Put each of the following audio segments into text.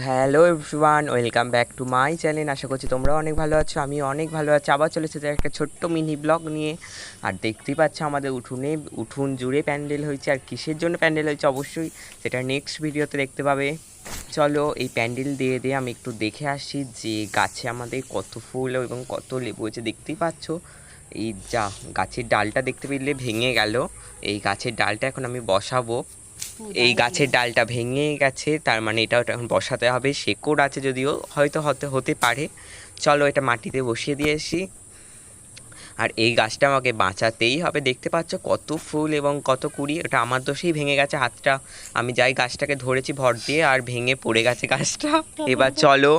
Hello everyone, welcome back to my channel. আশা করছি তোমরাও অনেক ভালো আছো, আমি অনেক ভালো আছি। আবার চলে এসেছি একটা ছোট্ট মিনি ব্লগ নিয়ে। আর দেখতেই পাচ্ছ আমাদের উঠোন জুড়ে প্যান্ডেল হয়েছে। আর কিসের জন্য প্যান্ডেল হয়েছে অবশ্যই সেটা নেক্সট ভিডিওতে দেখতে পাবে। চলো এই প্যান্ডেল দিয়ে আমি একটু দেখে আসি যে গাছে আমাদের কত ফুল এবং কত লেবু হয়েছে। দেখতেই পাচ্ছ এই যা গাছের ডালটা দেখতে পেলে ভেঙে গেল। এই গাছের ডালটা এখন আমি বসাবো। এই গাছের ডালটা ভেঙে গেছে, তার মানে এটা এখন বসাতে হবে। শেকড় আছে যদিও, হয়তো হতে পারে। চলো এটা মাটিতে বসিয়ে দিয়ে আসি। আর এই গাছটা আমাকে বাঁচাতেই হবে। দেখতে পাচ্ছ কত ফুল এবং কত কুড়ি। এটা আমার দোষেই ভেঙে গেছে হাতটা। আমি যাই গাছটাকে ধরেছি ভর দিয়ে, আর ভেঙে পড়ে গেছে গাছটা। এবার চলো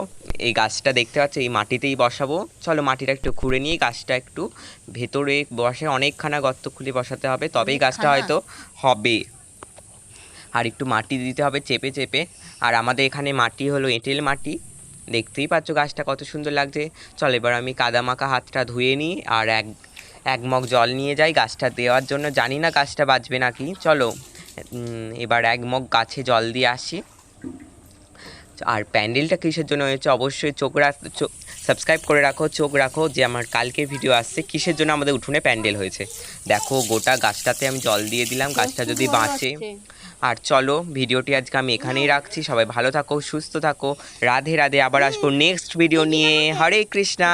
এই গাছটা দেখতে পাচ্ছ এই মাটিতেই বসাবো। চলো মাটিটা একটু খুঁড়ে নিয়ে গাছটা একটু ভেতরে বসে অনেকখানা গর্ত খুলে বসাতে হবে, তবেই গাছটা হয়তো হবে। আর একটু মাটি দিতে হবে চেপে চেপে। আর আমাদের এখানে মাটি হলো এঁটেল মাটি। দেখতেই পাচ্ছ গাছটা কত সুন্দর লাগছে। চল এবার আমি কাদা মাখা হাতটা ধুয়ে নিই আর এক মগ জল নিয়ে যাই গাছটা দেওয়ার জন্য। জানি না গাছটা বাঁচবে নাকি। চলো এবার এক মগ গাছে জল দিয়ে আসি। আর প্যান্ডেলটা কিসের জন্য হয়েছে অবশ্যই সাবস্ক্রাইব করে রাখো, চোখ রাখো যে আমার কালকে ভিডিও আসছে কিসের জন্য আমাদের উঠোনে প্যান্ডেল হয়েছে। দেখো গোটা গাছটাতে আমি জল দিয়ে দিলাম, গাছটা যদি বাঁচে। আর চলো ভিডিওটি আজকে আমি এখানেই রাখছি। সবাই ভালো থাকো, সুস্থ থাকো। রাধে রাধে। আবার আসবো নেক্সট ভিডিও নিয়ে। হরে কৃষ্ণা।